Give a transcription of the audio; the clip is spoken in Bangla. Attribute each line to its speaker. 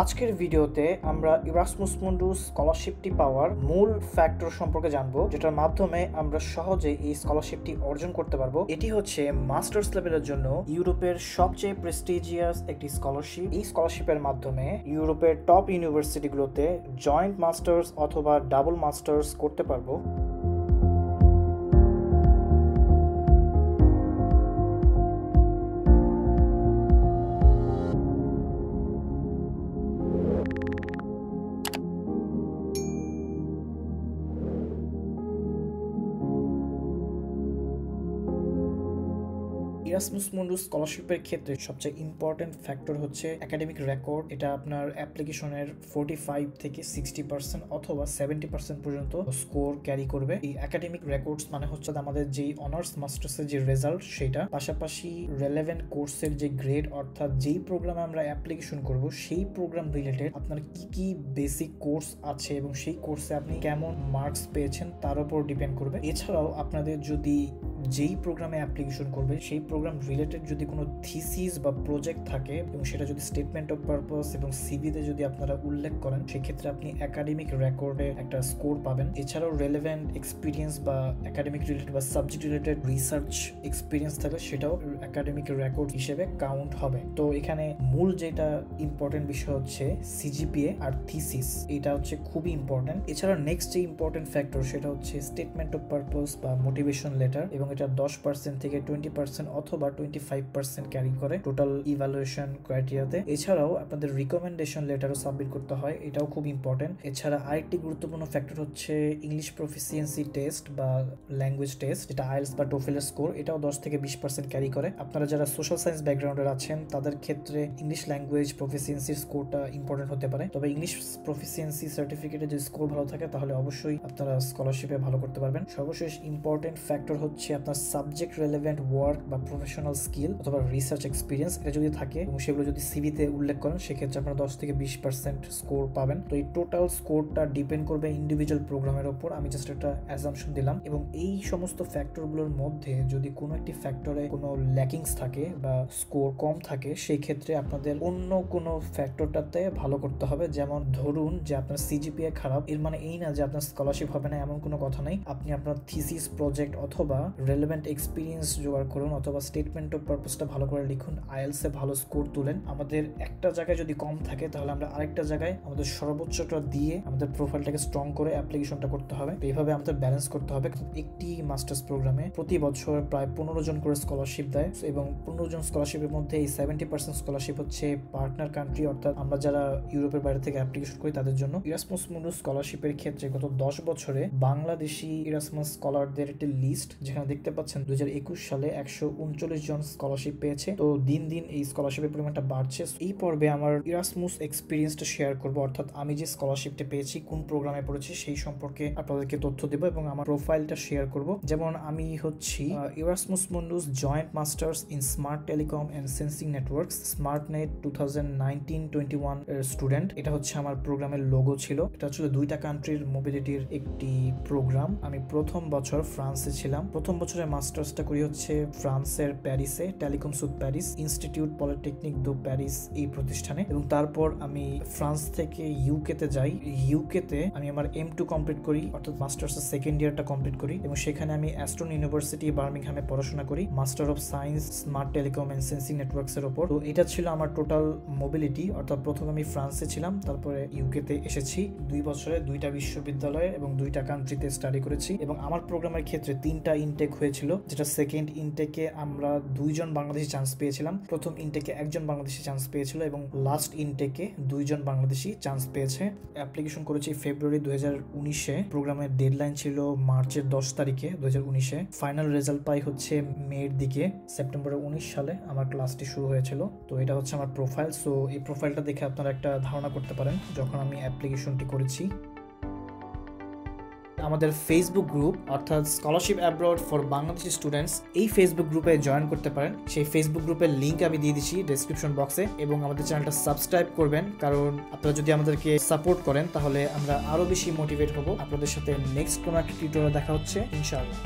Speaker 1: আজকের ভিডিওতে আমরা ইরাসমাস মুন্ডাস স্কলারশিপটি পাওয়ার মূল ফ্যাক্টর সম্পর্কে জানবো, যেটার মাধ্যমে আমরা সহজে এই স্কলারশিপটি অর্জন করতে পারবো। এটি হচ্ছে মাস্টার্স লেভেলের জন্য ইউরোপের সবচেয়ে প্রেস্টিজিয়াস একটি স্কলারশিপ। এই স্কলারশিপের মাধ্যমে ইউরোপের টপ ইউনিভার্সিটিগুলোতে জয়েন্ট মাস্টার্স অথবা ডাবল মাস্টার্স করতে পারবো। ইরাসমাস মুন্ডাস স্কলারশিপের ক্ষেত্রে সবচেয়ে ইম্পর্টেন্ট ফ্যাক্টর হচ্ছে একাডেমিক রেকর্ড। এটা আপনার অ্যাপ্লিকেশনের 45 থেকে 60% অথবা 70% পর্যন্ত স্কোর ক্যারি করবে। এই একাডেমিক রেকর্ডস মানে হচ্ছে আমাদের যেই অনার্স মাস্টার্সের যে রেজাল্ট সেটা, পাশাপাশি রেলেভেন্ট কোর্সের যে গ্রেড, অর্থাৎ যেই প্রোগ্রামে আমরা অ্যাপ্লিকেশন করব সেই প্রোগ্রাম রিলেটেড আপনার কি কি বেসিক কোর্স আছে এবং সেই কোর্সে আপনি কেমন মার্কস পেয়েছেন তার উপর ডিপেন্ড করবে। এছাড়াও আপনাদের যদি যেই প্রোগ্রামে অ্যাপ্লিকেশন করবে সেই প্রোগ্রাম রিলেটেড যদি কোনো থিসিস বা প্রজেক্ট থাকে এবং সেটা যদি স্টেটমেন্ট অফ পারপাস এবং সিভিতে যদি আপনারা উল্লেখ করেন, সেক্ষেত্রে আপনি একাডেমিক রেকর্ডে একটা স্কোর পাবেন। এছাড়াও রেলেভেন্ট এক্সপিরিয়েন্স বা একাডেমিক রিলেটেড বা সাবজেক্ট রিলেটেড রিসার্চ এক্সপিরিয়েন্স থাকলে সেটাও একাডেমিক রেকর্ড হিসেবে কাউন্ট হবে। তো এখানে মূল যেটা ইম্পর্টেন্ট বিষয় হচ্ছে সিজিপিএ আর থিসিস, এটা হচ্ছে খুবই ইম্পর্টেন্ট। এছাড়া নেক্সট যে ইম্পর্টেন্ট ফ্যাক্টর সেটা হচ্ছে স্টেটমেন্ট অফ পারপাস বা মোটিভেশন লেটার, এবং এটা 10% থেকে 20% অথবা 25% ক্যারি করে টোটাল ইভালুয়েশন ক্রাইটেরিয়াতে। এছাড়াও আপনাদের রিকমেন্ডেশন লেটারও সাবমিট করতে হয়, এটাও খুব ইম্পর্টেন্ট। এছাড়া আরেকটি গুরুত্বপূর্ণ ফ্যাক্টর হচ্ছে ইংলিশ প্রফিসিয়েন্সি টেস্ট বা ল্যাঙ্গুয়েজ টেস্ট, যেটা আইএলটিএস বা টোফেলের স্কোর, এটাও 10 থেকে 20% ক্যারি করে। আপনারা যারা সোশ্যাল সায়েন্স ব্যাকগ্রাউন্ডের আছেন তাদের ক্ষেত্রে ইংলিশ ল্যাঙ্গুয়েজ প্রফিসিয়েন্সির স্কোরটা ইম্পর্টেন্ট হতে পারে। তবে ইংলিশ প্রফিসিয়েন্সি সার্টিফিকেটে যদি স্কোর ভালো থাকে তাহলে অবশ্যই আপনারা স্কলারশিপে ভালো করতে পারবেন। সর্বশেষ ইম্পর্টেন্ট ফ্যাক্টর হচ্ছে আপনার সাবজেক্ট রেলেভেন্ট ওয়ার্ক বা প্রফেশনাল স্কিল অথবা রিসার্চ এক্সপিরিয়েন্স, এটা যদি থাকে এবং সেগুলো যদি সিভিতে উল্লেখ করেন সেক্ষেত্রে আপনারা 10 থেকে 20% স্কোর পাবেন। তো এই টোটাল স্কোরটা ডিপেন্ড করবে ইন্ডিভিজুয়াল প্রোগ্রামের উপর, আমি জাস্ট একটা অ্যাজাম্পশন দিলাম। এবং এই সমস্ত ফ্যাক্টরগুলোর মধ্যে যদি কোনো একটি ফ্যাক্টরে কোনো ল্যাকিংস থাকে বা স্কোর কম থাকে, সেই ক্ষেত্রে আপনাদের অন্য কোনো ফ্যাক্টরটাতে ভালো করতে হবে। যেমন ধরুন যে আপনার সিজিপিএ খারাপ, এর মানে এই না যে আপনার স্কলারশিপ হবে না, এমন কোনো কথা নাই। আপনি আপনার থিসিস প্রজেক্ট অথবা রেলেভেন্ট এক্সপিরিয়েন্স জোগাড় করুন অথবা স্টেটমেন্ট অফ পারপাসটা ভালো করে লিখুন, আইএলটিএস এ ভালো স্কোর তুলেন। আমাদের একটা জায়গায় যদি কম থাকে তাহলে আমরা আরেকটা জায়গায় আমাদের সর্বোচ্চটা দিয়ে আমাদের প্রোফাইলটাকে স্ট্রং করে অ্যাপ্লিকেশনটা করতে হবে। এইভাবে আমাদের ব্যালেন্স করতে হবে। একটি মাস্টার্স প্রোগ্রামে প্রতি বছর প্রায় 15 জন করে স্কলারশিপ দেয় এবং 15 জন স্কলারশিপের মধ্যে এই 70% স্কলারশিপ হচ্ছে পার্টনার কান্ট্রি, অর্থাৎ আমরা যারা ইউরোপের বাইরে থেকে অ্যাপ্লিকেশন করি তাদের জন্য। ইরাসমাস মুন্ডাস স্কলারশিপের ক্ষেত্রে গত 10 বছরে বাংলাদেশি ইরাসমাস স্কলারদের একটি লিস্ট, যেখানে দেখতে পাচ্ছেন 2021 সালে 139 জন স্কলারশিপ পেয়েছে। তো দিন দিন এই স্কলারশিপের পরিমাণটা বাড়ছে। এই পর্বে আমার ইরাসমাস এক্সপিরিয়েন্সটা শেয়ার করব, অর্থাৎ আমি যে স্কলারশিপটা পেয়েছি, কোন প্রোগ্রামে পড়েছি সেই সম্পর্কে আপনাদেরকে তথ্য দেব এবং আমার প্রোফাইলটা শেয়ার করব। যেমন আমি হচ্ছি Erasmus Mundus joint masters in smart telecom and sensing networks Smartnet 2019-21 এর স্টুডেন্ট। এটা হচ্ছে আমার প্রোগ্রামের লোগো ছিল। এটা আসলে 2টা কান্ট্রির মোবিলিটির একটি প্রোগ্রাম। আমি প্রথম বছর ফ্রান্সে ছিলাম। প্রথম বছরের মাস্টার্সটা করি হচ্ছে ফ্রান্সের প্যারিসে, টেলিকম সুদ প্যারিস ইনস্টিটিউট পলিটেকনিক দো প্যারিস এই প্রতিষ্ঠানে। এবং তারপর আমি ফ্রান্স থেকে ইউকেতে যাই। ইউকেতে আমি আমার M2 কমপ্লিট করি, অর্থাৎ মাস্টার্সের সেকেন্ড ইয়ারটা কমপ্লিট করি এবং সেখানে আমি অ্যাস্টন ইউনিভার্সিটি বার্মিংহামে পড়াশোনা করি, master of science smart telecom and sensing networks এর উপর। তো এটা ছিল আমার টোটাল মোবিলিটি, অর্থাৎ প্রথম আমি ফ্রান্সে ছিলাম, তারপরে ইউকেতে এসেছি। 2 বছরে 2টা বিশ্ববিদ্যালয়ে এবং 2টা কান্ট্রিতে স্টাডি করেছি। এবং আমার প্রোগ্রামের ক্ষেত্রে 3টা ইনটেক হয়েছিল, যেটা সেকেন্ড ইনটেকে আমরা 2 জন বাংলাদেশি চান্স পেয়েছিলাম, প্রথম ইনটেকে 1 জন বাংলাদেশি চান্স পেয়েছিল এবং লাস্ট ইনটেকে 2 জন বাংলাদেশি চান্স পেয়েছে। অ্যাপ্লিকেশন করেছি ফেব্রুয়ারি 2019-এ, প্রোগ্রামের ডেডলাইন ছিল মার্চের 10 তারিখে 2019-এ। ফাইনাল রেজাল্ট পাই হচ্ছে মের দিকে, সেপ্টেম্বরের 19 সালে আমার ক্লাসটি শুরু হয়েছিল। তো এটা হচ্ছে আমার প্রোফাইল। সো এই প্রোফাইলটা দেখে আপনারা একটা ধারণা করতে পারেন যখন আমি অ্যাপ্লিকেশনটি করেছি। আমাদের ফেসবুক গ্রুপ অর্থাৎ scholarship abroad for Bangladeshi students, এই ফেসবুক গ্রুপে জয়েন করতে পারেন। সেই ফেসবুক গ্রুপের লিঙ্ক আমি দিয়ে দিচ্ছি ডেসক্রিপশন বক্সে। এবং আমাদের চ্যানেলটা সাবস্ক্রাইব করবেন, কারণ আপনারা যদি আমাদেরকে সাপোর্ট করেন তাহলে আমরা আরো বেশি মোটিভেট হব। আপনাদের সাথে নেক্সট কোনো একটা টিউটোরিয়ালে দেখা হচ্ছে ইনশাআল্লাহ।